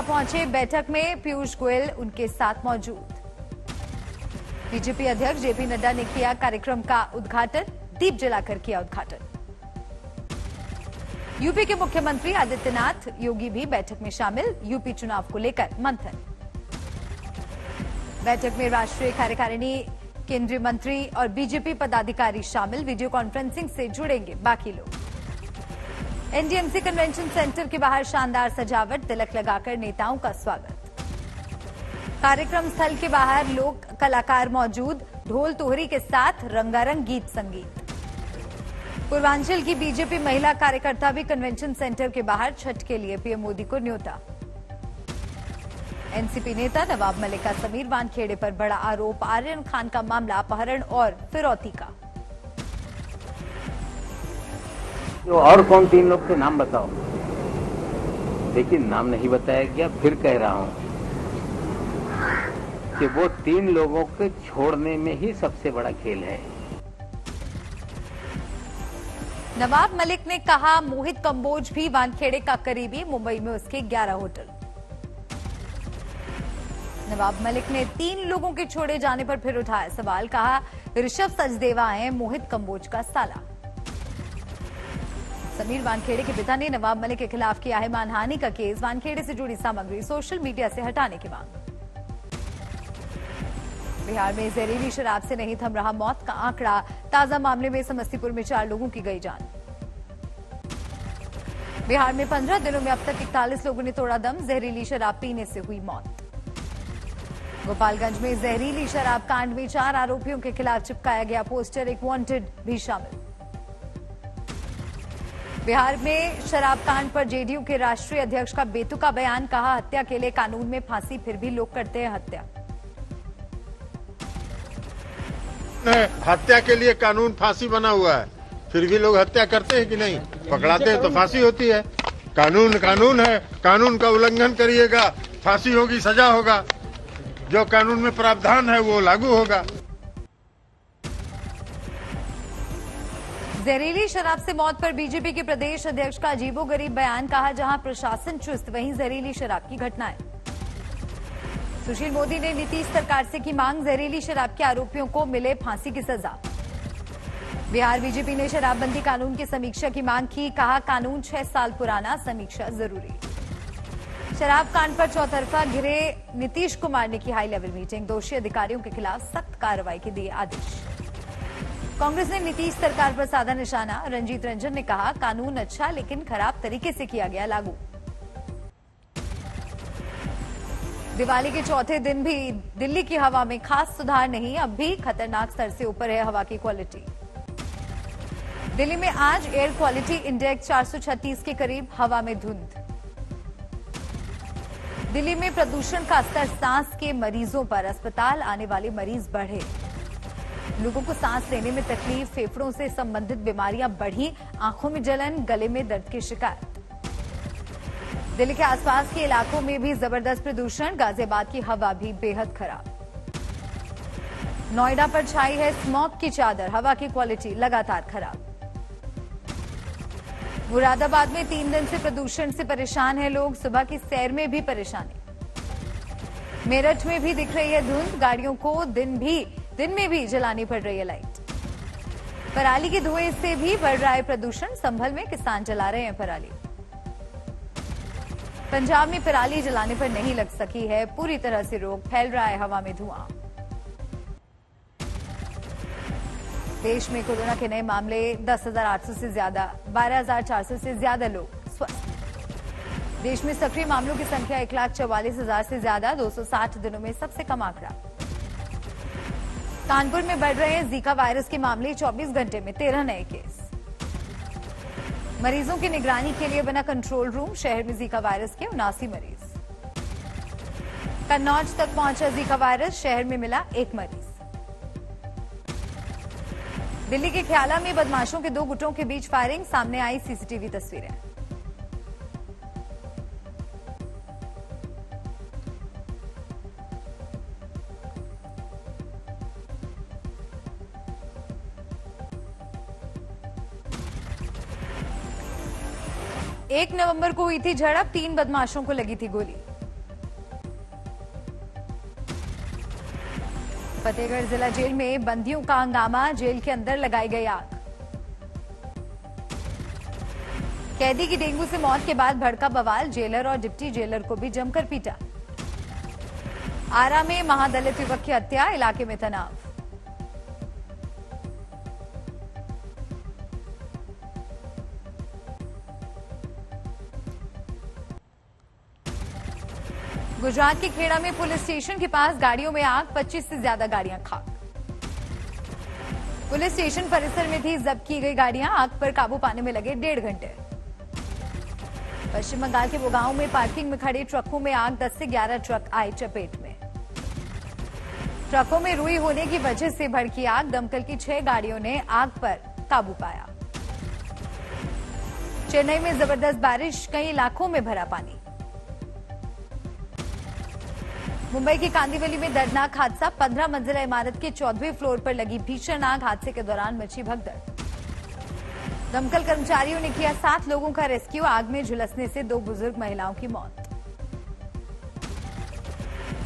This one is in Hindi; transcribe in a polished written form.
पहुंचे बैठक में पीयूष गोयल उनके साथ मौजूद। बीजेपी अध्यक्ष जेपी नड्डा ने किया कार्यक्रम का उद्घाटन, दीप जलाकर किया उद्घाटन। यूपी के मुख्यमंत्री आदित्यनाथ योगी भी बैठक में शामिल, यूपी चुनाव को लेकर मंथन। बैठक में राष्ट्रीय कार्यकारिणी, केंद्रीय मंत्री और बीजेपी पदाधिकारी शामिल, वीडियो कॉन्फ्रेंसिंग से जुड़ेंगे बाकी लोग। एनडीएमसी कन्वेंशन सेंटर के बाहर शानदार सजावट, तिलक लगाकर नेताओं का स्वागत। कार्यक्रम स्थल के बाहर लोक कलाकार मौजूद, ढोल तोहरी के साथ रंगारंग गीत संगीत। पूर्वांचल की बीजेपी महिला कार्यकर्ता भी कन्वेंशन सेंटर के बाहर छठ के लिए पीएम मोदी को न्योता। एनसीपी नेता नवाब मलिक का समीर वानखेड़े पर बड़ा आरोप, आर्यन खान का मामला अपहरण और फिरौती का। तो और कौन तीन लोग थे, नाम बताओ। लेकिन नाम नहीं बताया गया। फिर कह रहा हूं कि वो तीन लोगों के छोड़ने में ही सबसे बड़ा खेल है। नवाब मलिक ने कहा मोहित कंबोज भी वानखेड़े का करीबी, मुंबई में उसके 11 होटल। नवाब मलिक ने तीन लोगों के छोड़े जाने पर फिर उठाया सवाल, कहा ऋषभ सचदेवा है मोहित कंबोज का साला। समीर वानखेड़े के पिता ने नवाब मलिक के खिलाफ किया है मानहानि का केस, वानखेड़े से जुड़ी सामग्री सोशल मीडिया से हटाने की मांग। बिहार में जहरीली शराब से नहीं थम रहा मौत का आंकड़ा, ताजा मामले में समस्तीपुर में 4 लोगों की गई जान। बिहार में 15 दिनों में अब तक 41 लोगों ने तोड़ा दम, जहरीली शराब पीने से हुई मौत। गोपालगंज में जहरीली शराब कांड में 4 आरोपियों के खिलाफ चिपकाया गया पोस्टर, एक वांटेड भी शामिल। बिहार में शराब कांड पर जेडीयू के राष्ट्रीय अध्यक्ष का बेतुका बयान, कहा हत्या के लिए कानून में फांसी, फिर भी लोग करते हैं हत्या। हत्या के लिए कानून फांसी बना हुआ है, फिर भी लोग हत्या करते हैं कि नहीं? पकड़ाते हैं तो फांसी होती है। कानून कानून है, कानून का उल्लंघन करिएगा फांसी होगी, सजा होगा। जो कानून में प्रावधान है वो लागू होगा। जहरीली शराब से मौत पर बीजेपी के प्रदेश अध्यक्ष का अजीबोगरीब बयान, कहा जहां प्रशासन चुस्त वहीं जहरीली शराब की घटनाएं। सुशील मोदी ने नीतीश सरकार से की मांग, जहरीली शराब के आरोपियों को मिले फांसी की सजा। बिहार बीजेपी ने शराबबंदी कानून की समीक्षा की मांग की, कहा कानून 6 साल पुराना, समीक्षा जरूरी। शराब कांड पर चौतरफा घिरे नीतीश कुमार ने की हाई लेवल मीटिंग, दोषी अधिकारियों के खिलाफ सख्त कार्रवाई के दिए आदेश। कांग्रेस ने नीतीश सरकार पर साधा निशाना, रंजीत रंजन ने कहा कानून अच्छा लेकिन खराब तरीके से किया गया लागू। दिवाली के चौथे दिन भी दिल्ली की हवा में खास सुधार नहीं, अब भी खतरनाक स्तर से ऊपर है हवा की क्वालिटी। दिल्ली में आज एयर क्वालिटी इंडेक्स 436 के करीब, हवा में धुंध। दिल्ली में प्रदूषण का स्तर, सांस के मरीजों पर अस्पताल आने वाले मरीज बढ़े। लोगों को सांस लेने में तकलीफ, फेफड़ों से संबंधित बीमारियां बढ़ी, आंखों में जलन, गले में दर्द की शिकायत। दिल्ली के आसपास के इलाकों में भी जबरदस्त प्रदूषण, गाजियाबाद की हवा भी बेहद खराब। नोएडा पर छाई है स्मॉग की चादर, हवा की क्वालिटी लगातार खराब। मुरादाबाद में 3 दिन से प्रदूषण से परेशान है लोग, सुबह की सैर में भी परेशानी। मेरठ में भी दिख रही है धुंध, गाड़ियों को दिन में भी जलानी पड़ रही है लाइट। पराली के धुएं से भी बढ़ रहा है प्रदूषण, संभल में किसान जला रहे हैं पराली। पंजाब में पराली जलाने पर नहीं लग सकी है पूरी तरह से रोक, फैल रहा है हवा में धुआं। देश में कोरोना के नए मामले 10,800 से ज्यादा, 12,400 से ज्यादा लोग स्वस्थ। देश में सक्रिय मामलों की संख्या 1,44,000 से ज्यादा, 260 दिनों में सबसे कम आंकड़ा। कानपुर में बढ़ रहे हैं जीका वायरस के मामले, 24 घंटे में 13 नए केस। मरीजों की निगरानी के लिए बना कंट्रोल रूम, शहर में जीका वायरस के 79 मरीज। कन्नौज तक पहुंचा जीका वायरस, शहर में मिला 1 मरीज। दिल्ली के ख्याला में बदमाशों के 2 गुटों के बीच फायरिंग, सामने आई सीसीटीवी तस्वीरें। एक नवंबर को हुई थी झड़प, 3 बदमाशों को लगी थी गोली। फतेहगढ़ जिला जेल में बंदियों का हंगामा, जेल के अंदर लगाई गई आग। कैदी की डेंगू से मौत के बाद भड़का बवाल, जेलर और डिप्टी जेलर को भी जमकर पीटा। आरा में महादलित युवक की हत्या, इलाके में तनाव। गुजरात के खेड़ा में पुलिस स्टेशन के पास गाड़ियों में आग, 25 से ज्यादा गाड़ियां खाक। पुलिस स्टेशन परिसर में थी जब्त की गई गाड़ियां, आग पर काबू पाने में लगे 1.5 घंटे। पश्चिम बंगाल के बुगाओं में पार्किंग में खड़े ट्रकों में आग, 10 से 11 ट्रक आए चपेट में। ट्रकों में रुई होने की वजह से भड़की आग, दमकल की 6 गाड़ियों ने आग पर काबू पाया। चेन्नई में जबरदस्त बारिश, कई इलाकों में भरा पानी। मुंबई की कांदिवली में दर्दनाक हादसा, 15 मंजिला इमारत के 14वें फ्लोर पर लगी भीषण आग, हादसे के दौरान मची भगदड़। दमकल कर्मचारियों ने किया 7 लोगों का रेस्क्यू, आग में झुलसने से 2 बुजुर्ग महिलाओं की मौत।